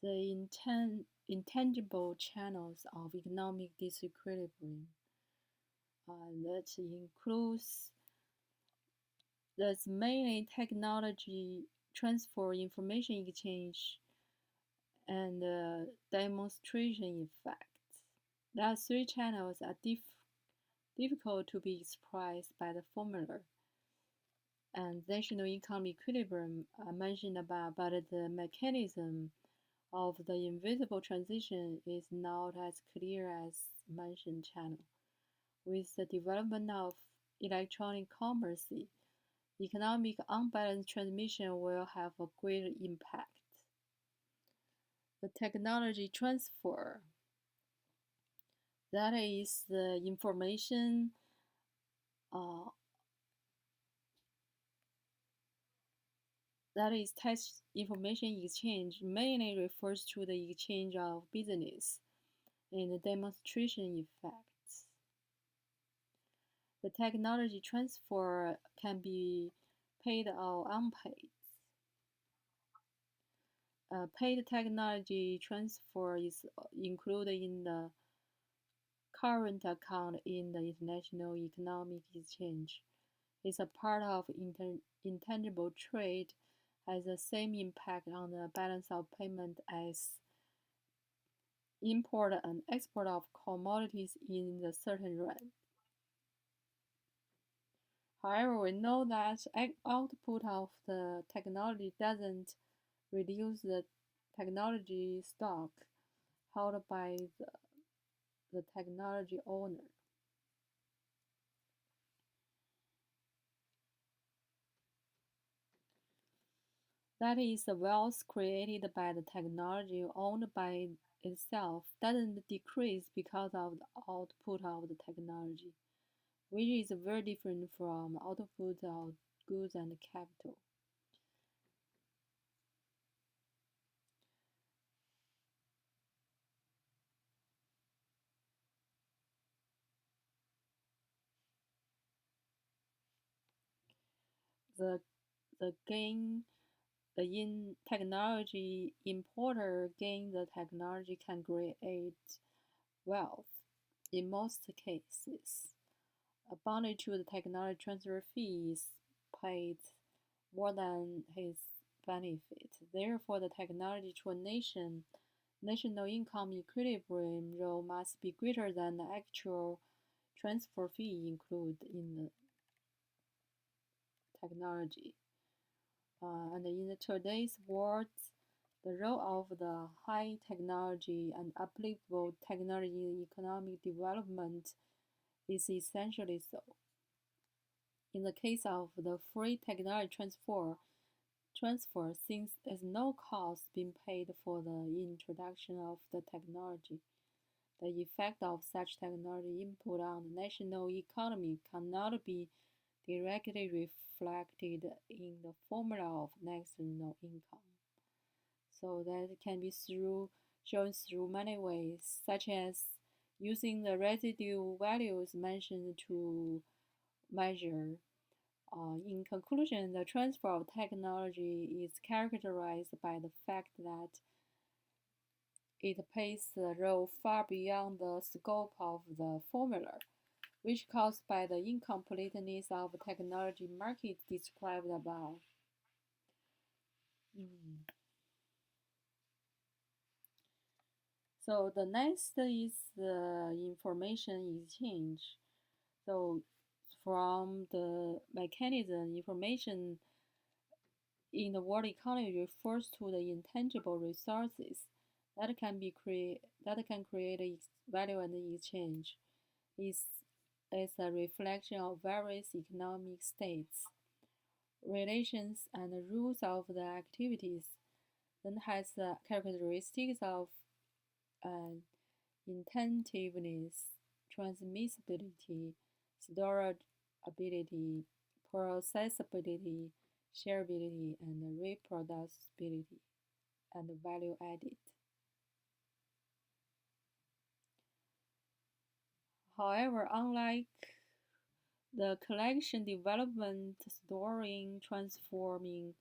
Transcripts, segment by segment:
the intangible channels of economic disequilibrium. That includes that's mainly technology transfer, information exchange, and demonstration effects. There are three channels are difficult to be expressed by the formula. And national income equilibrium I mentioned about, but the mechanism of the invisible transition is not as clear as mentioned channel. With the development of electronic commerce, economic unbalanced transmission will have a greater impact. The technology transfer, that is the information uh, that is text information exchange mainly refers to the exchange of business and the demonstration effects. The technology transfer can be paid or unpaid. Paid technology transfer is included in the current account in the international economic exchange. It's a part of intangible trade, has the same impact on the balance of payment as import and export of commodities in a certain range. However, we know that output of the technology doesn't reduce the technology stock held by the technology owner. That is, the wealth created by the technology owned by itself doesn't decrease because of the output of the technology, which is very different from output of goods and capital. The the gain the in technology importer gain the technology can create wealth in most cases. Bounded to the technology transfer fees paid more than his benefit. Therefore, the technology to a national income equilibrium role must be greater than the actual transfer fee included in the technology. And in today's world, the role of the high technology and applicable technology in economic development is essentially so. In the case of the free technology transfer, since there's no cost being paid for the introduction of the technology, the effect of such technology input on the national economy cannot be directly reflected in the formula of national income. So that can be shown through many ways, such as using the residual values mentioned to measure. In conclusion, the transfer of technology is characterized by the fact that it plays a role far beyond the scope of the formula, which caused by the incompleteness of technology market described above. Mm. So the next is the information exchange. So from the mechanism, information in the world economy refers to the intangible resources that can create value and exchange. Is is a reflection of various economic states, relations, and rules of the activities. Then has the characteristics of uh, intentiveness, transmissibility, storability, processability, shareability, and reproducibility, and value added. However, unlike the collection, development, storing, transforming,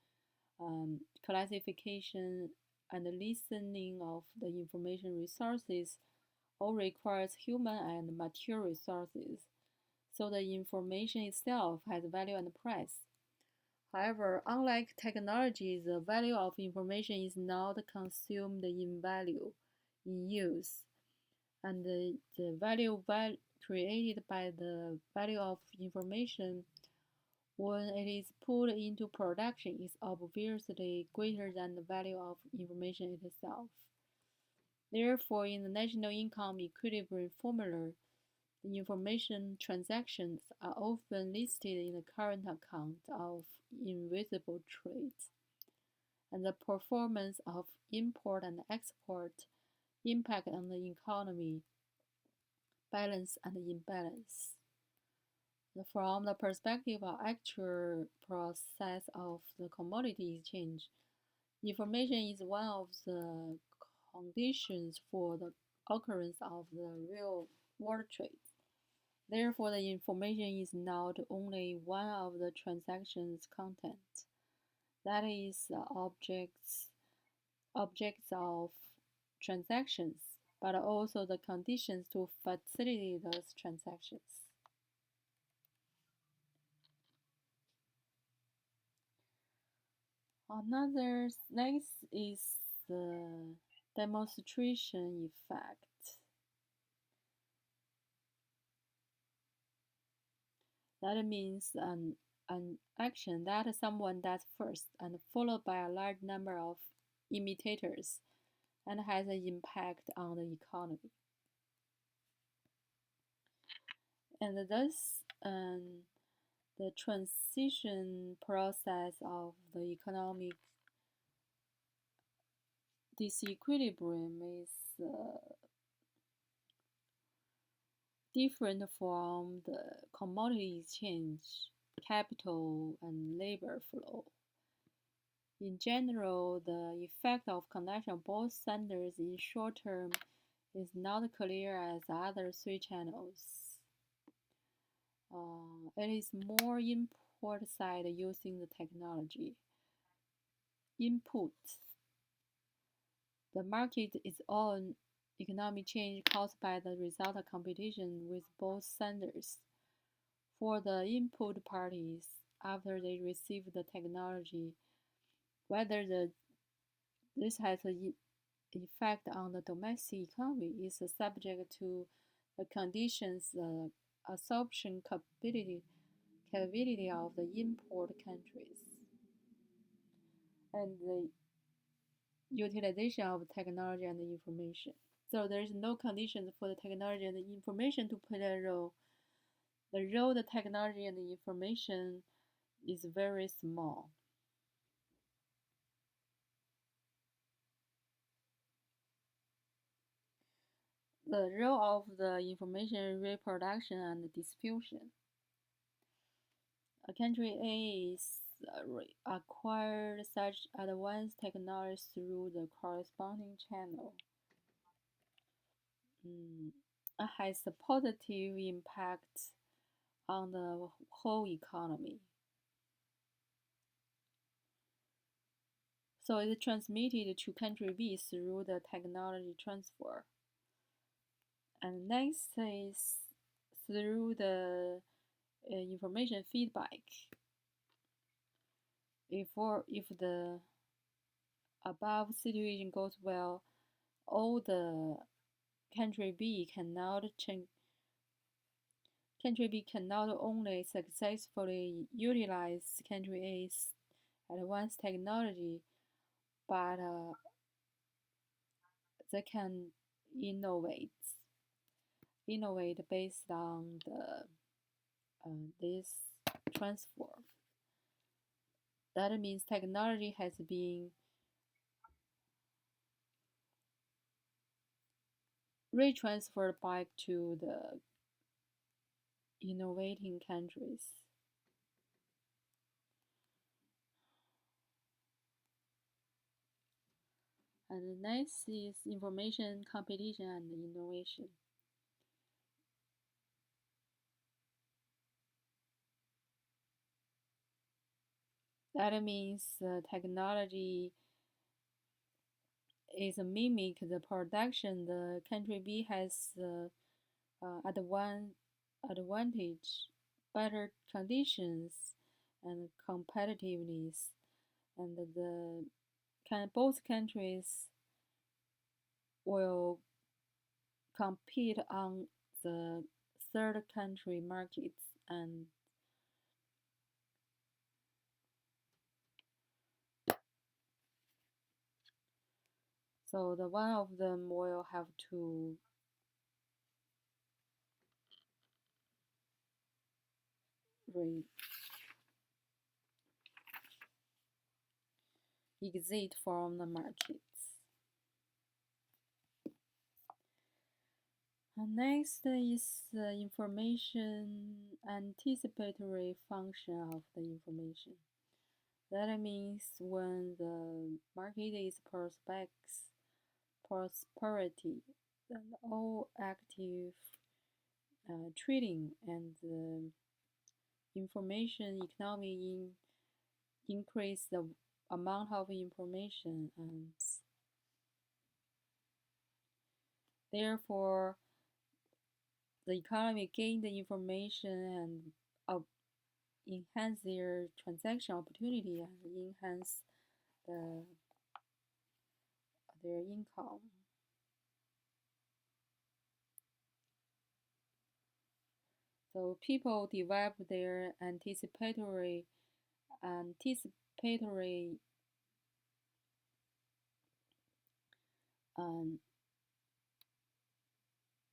classification, and listening of the information resources all requires human and material resources, so the information itself has value and price. However, unlike technology, the value of information is not consumed in value, in use, and the value created by the value of information when it is put into production is obviously greater than the value of information itself. Therefore, in the national income equilibrium formula, the information transactions are often listed in the current account of invisible trades, and the performance of import and export impact on the economy, balance and imbalance. From the perspective of actual process of the commodity exchange, information is one of the conditions for the occurrence of the real world trade. Therefore, the information is not only one of the transaction's content, that is, the objects of transactions, but also the conditions to facilitate those transactions. Another next is the demonstration effect. That means an action that someone does first and followed by a large number of imitators and has an impact on the economy. And thus, the transition process of the economic disequilibrium is different from the commodity exchange, capital, and labor flow. In general, the effect of connection of both senders in short term is not clear as other three channels. It is more import side using the technology. Input. The market is on economic change caused by the result of competition with both senders. For the input parties, after they receive the technology, whether this has an effect on the domestic economy is subject to the conditions, the absorption capability of the import countries, and the utilization of technology and information. So there is no conditions for the technology and the information to play a role. The role the technology and the information is very small. The role of the information reproduction and distribution. A country A is acquired such advanced technology through the corresponding channel. Has a positive impact on the whole economy. So it's transmitted to country B through the technology transfer. And next is through the information feedback. If the above situation goes well, all the country B cannot only successfully utilize country A's advanced technology, but they can innovate based on this transfer. That means technology has been retransferred back to the innovating countries. And the next is information competition and innovation. That means technology is mimic the production the country B has advantage, better conditions, and competitiveness, and the both countries will compete on the third country markets, and so the one of them will have to exit from the markets. Next is the information anticipatory function of the information. That means when the market is prosperity, then all active trading and the information economy increase the amount of information, and therefore the economy gain the information and enhance their transaction opportunity and enhance the, their income. So people develop their anticipatory um,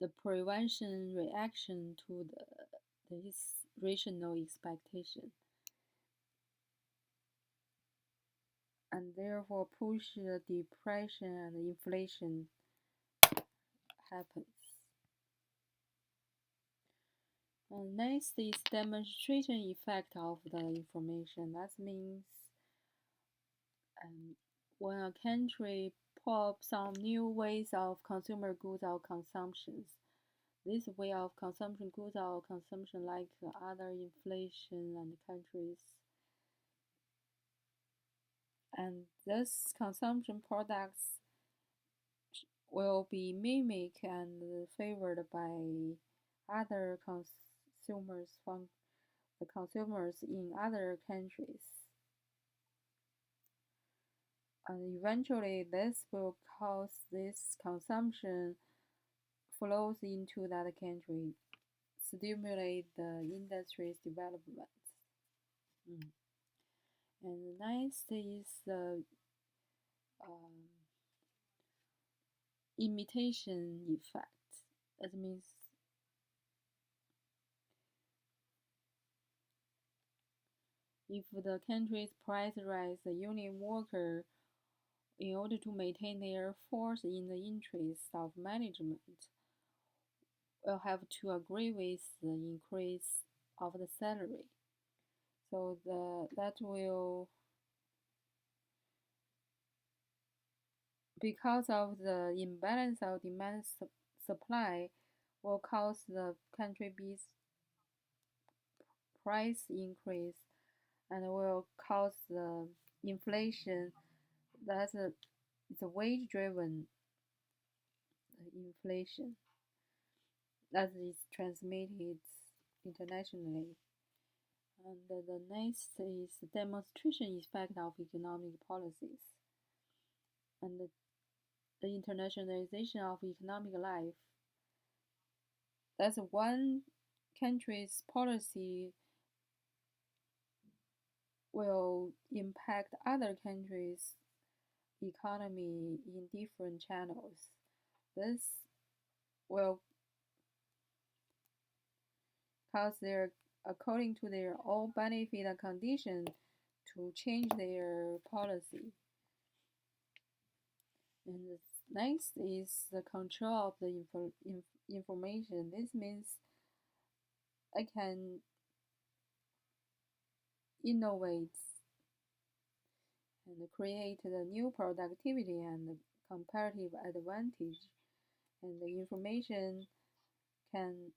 the prevention reaction to this rational expectation, and therefore push the depression and inflation happens. And next is demonstration effect of the information. That means when a country pops some new ways of consumer goods or consumptions, this way of consumption goods or consumption like other inflation and countries, and this consumption products will be mimicked and favored by other consumers from the consumers in other countries. And eventually this will cause this consumption flows into that country, stimulate the industry's development. And next is the um, imitation effect. That means if the country's price rise, the union worker, in order to maintain their force in the interest of management, will have to agree with the increase of the salary. So that will, because of the imbalance of demand supply, will cause the country B's price increase and will cause the inflation. That's it's a wage driven inflation that is transmitted internationally. And the next is the demonstration effect of economic policies and the internationalization of economic life. That's one country's policy will impact other countries' economy in different channels. This will cause their, according to their own benefit and condition, to change their policy. And the next is the control of the information. This means I can innovate and create the new productivity and comparative advantage, and the information can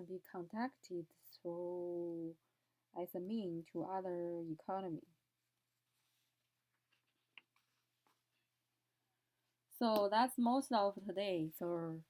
be contacted through as a mean to other economy. So that's most of today. So